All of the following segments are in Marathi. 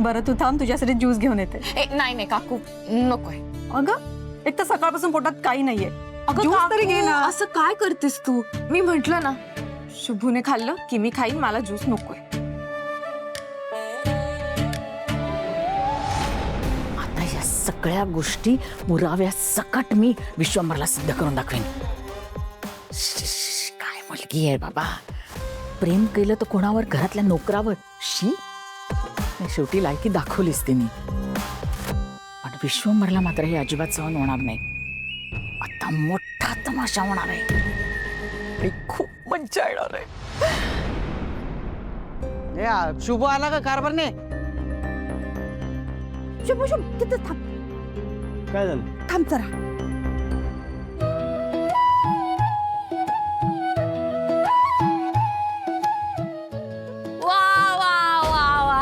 बरं तू थांब, तुझ्यासाठी ज्यूस घेऊन येते. नाही नाही काकू नकोय. अगं एक तर सकाळपासून पोटात काही नाहीये. अगं ज्यूस तरी घे ना. असं काय करतेस तू? मी म्हंटल ना शुभूने खाल्लं की मी खाईन, मला ज्यूस नकोय. आता या सगळ्या गोष्टी मुराव्या सकट मी विश्वंभरला सिद्ध करून दाखवेन. काय मुलगी आहे बाबा. प्रेम केलं तर कोणावर, घरातल्या नोकरावर. शी, शेवटी लायकी दाखवलीच तिने. पण विश्वंभरला मात्र हे अजिबात सहन होणार नाही. आता मोठा तमाशा होणार आहे आणि खूप मज्जा येणार आहे. शुभ आला का कारभारने? शुभ शुभ तिथं थांब. काय झालं? थांब जरा. वा वा वा वा,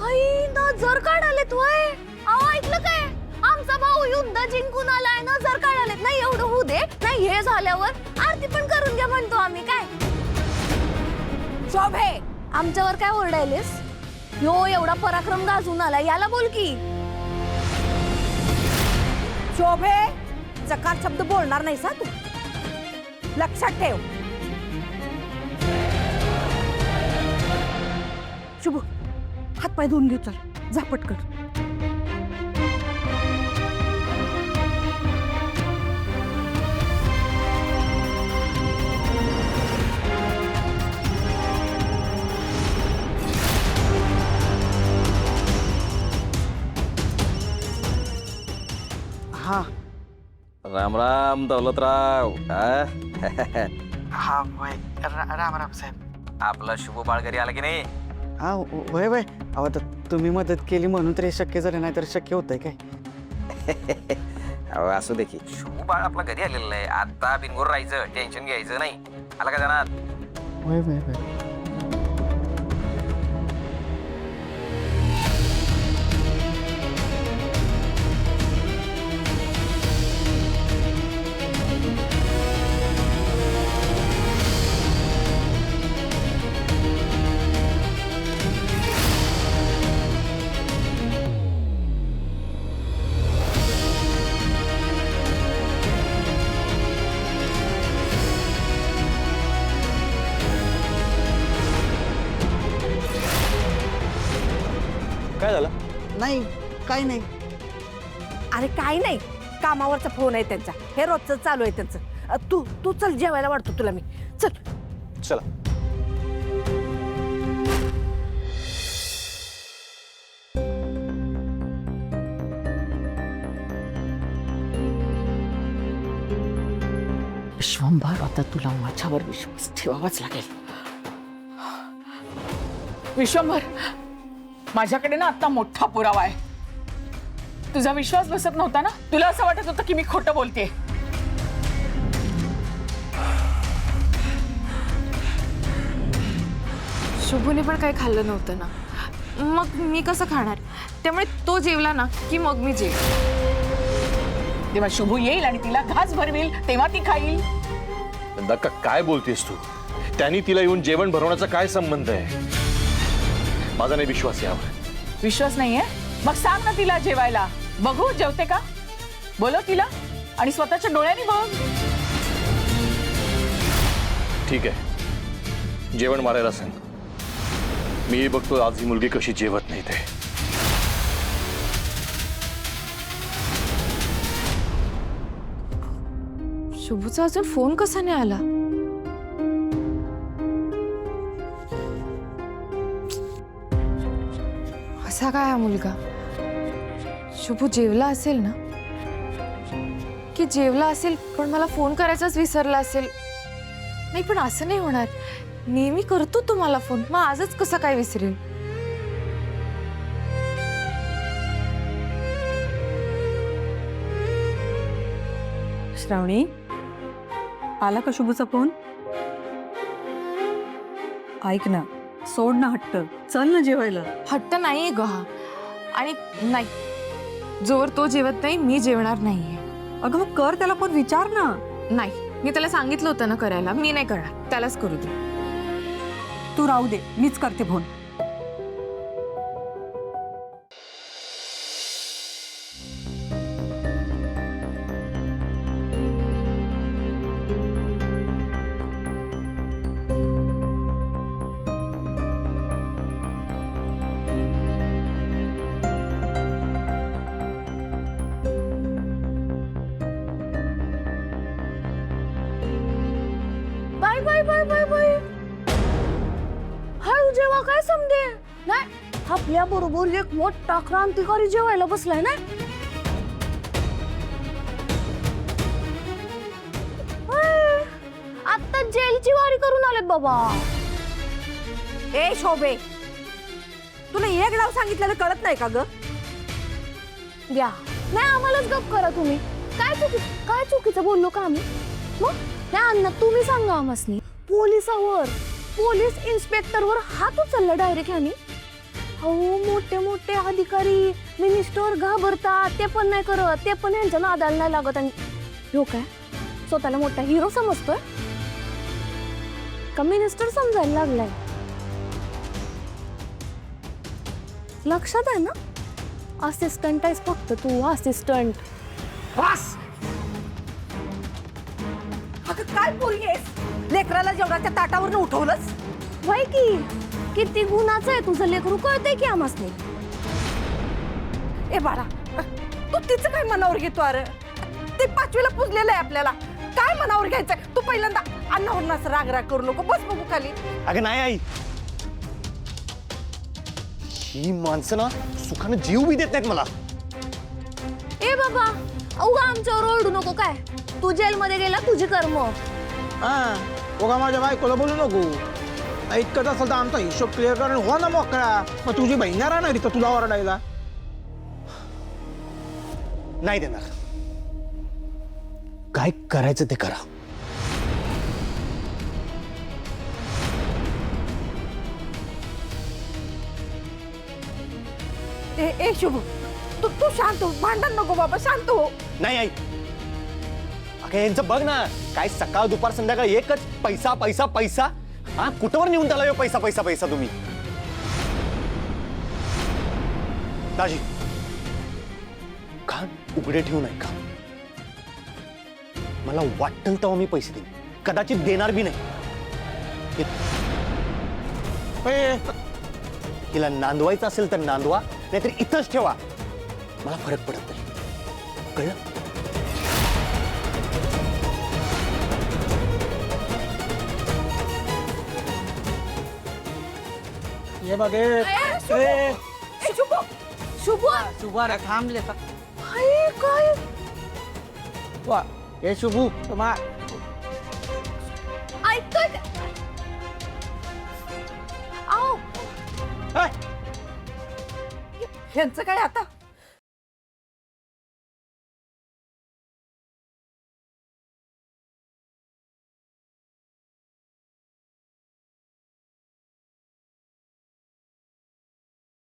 आई नजर काढालेत वय. अहो ऐकलं काय? आमचा भाऊ युद्ध जिंकून आलाय, नजर काढालेत. नाही एवढं होऊ दे, नाही हे झाल्यावर आरती पण करून घ्या म्हणतो आम्ही. काय शोभे, आमच्यावर काय ओरडायलेस? यो एवढा पराक्रम गाजून आला, याला बोल की. शोभे, चकार शब्द बोलणार नाहीस हा तू, लक्षात ठेव. शुभ, हात पाय धुवून घे, चल जा पटकन. हा राम राम दौलतराव. हा वय राम राम साहेब. आपला शुभ बाळ घरी आला की नाही? हा वय वय. अहो आता तुम्ही मदत केली म्हणून तरी शक्य झालं, नाही तर शक्य होतंय काय? अहो असू दे की, शुभ बाळ आपला घरी आलेलं आहे. आता बिनगोर राहायचं, टेन्शन घ्यायचं नाही. आला का जाणार? वय वय वय. काय झालं? नाही काय नाही. अरे काय नाही, कामावरचा फोन आहे त्यांचा, हे रोजचं चालू आहे त्यांचं. तू तू चल, जेवायला वाढतो तुला मी. चल. चला. विश्वंभर, आता तुला माझ्यावर विश्वास ठेवावाच लागेल. विश्वंभर, माझ्याकडे ना आता मोठा पुरावा आहे. तुझा विश्वास बसत नव्हता ना? तुला असं वाटत होतं की मी खोटं बोलते. शुभूने पण काही खाल्लं नव्हतं ना, मग मी कसं खाणार? त्यामुळे तो जेवला ना की मग मी तेव्हा शुभू येईल आणि तिला घास भरवेल, तेव्हा ती खाईल. नक्का काय बोलतेस तू? त्यांनी तिला येऊन जेवण भरवण्याचा काय संबंध आहे? माझा नाही विश्वास यावर. विश्वास नाहीये? मग सांग ना तिला जेवायला. बघू जेवते का. बोलव तिला आणि स्वतःच्या डोळ्यांनी बघ. ठीक आहे, जेवण मारायला सांग. मी बघतो आज ही मुलगी कशी जेवत नाही ते. शुभूचा अजून फोन कसा नाही आला? असा काय हा मुलगा? शुभू जेवला असेल ना, की जेवला असेल पण मला फोन करायचाच विसरला असेल. नाही पण असं नाही होणार, नेहमी करतो तो मला फोन, मग आजच कसा काय विसरेल? श्रावणी, आला का शुभूचा फोन? ऐक ना, सोड ना हट्ट, चल ना जेवायला. हट्ट नाहीये ग हा. आणि नाही, जोवर तो जेवत नाही मी जेवणार नाहीये. अगं मग कर त्याला, पण विचार ना. नाही, मी त्याला सांगितलं होतं ना करायला, मी नाही करणार, त्यालाच करू दे. तू राहू दे, मीच करते फोन. हा काय समजे नाही आपल्या बरोबर एक मोठा क्रांतिकारी जेवायला बसलाय ना. आता जेलची वारी करून आलेत बाबा. ए शोभे, तुला एक डाव सांगितलेलं कळत नाही का ग? द्या नाही आम्हालाच गप करा तुम्ही. काय चुकीचं बोललो का आम्ही? मग नाही अण्णा तुम्ही सांगा आम्हासनी. पोलिसावर पोलीस इन्स्पेक्टरवर हात उचलला डायरेक्ट ह्यानी. अहो मोठे मोठे अधिकारी मिनिस्टर घाबरतात, ते पण नाही करत, ते पण ह्यांच्या नादाला नाही लागत. आणि हो काय स्वतःला मोठा हिरो समजतोय का मिनिस्टर समजायला लागलाय? लक्षात आहे ना, असिस्टंट आहेस फक्त तू, असिस्टंट. अगं काय पोरगी आहेस, लेकराला जेवणाच्या ताटावरून उठवलंस. वय की किती गुणाचं आहे तुझं लेकरू, कळतंय की आम्हासने. ए बाळा, तू तिचं काय मनावर घेतो? अरे ते 5वीला पुजलेलं आहे आपल्याला, काय मनावर घ्यायचंय? तू पहिल्यांदा अन्नावरून असं राग करू नको. बस बघू खाली. अगं नाही आई, ही माणसं ना सुखानं जीव बी देत नाहीत मला. ए बाबा, अवघा आमच्यावर ओरडू नको. काय तू जेलमध्ये गेला, तुझी कर्म. बघा माझ्या बायकोला बोलू नको. इतकंच असेल तर आमचा हिशोब क्लिअर कर, हो ना मोकळा. मग तुझी बहीण राहणार इथं तुला ओरडायला? नाही देणार. काय करायचं ते करा. ए शुभ, तू शांत हो, भांडण नको बाबा, शांत हो. नाही आई, अगं यांचं बघ ना, काय सकाळ दुपार संध्याकाळ एकच पैसा पैसा पैसा. हा कुठवर नेऊन त्याला पैसा पैसा पैसा तुम्ही. दाजी कान उघडे ठेवू नये का? मला वाटेल तेव्हा मी पैसे देईन, कदाचित देणार बी नाही. हिला नांदवायचं असेल तर नांदवा, नाहीतर इथंच ठेवा, मला फरक पडत नाही. कळलं? ये बघे शुभ शुभ शुभारा थांबले तर. काय वा हे शुभू तुम्हा ऐकतोय का? आओ ह्यांचं काय आता?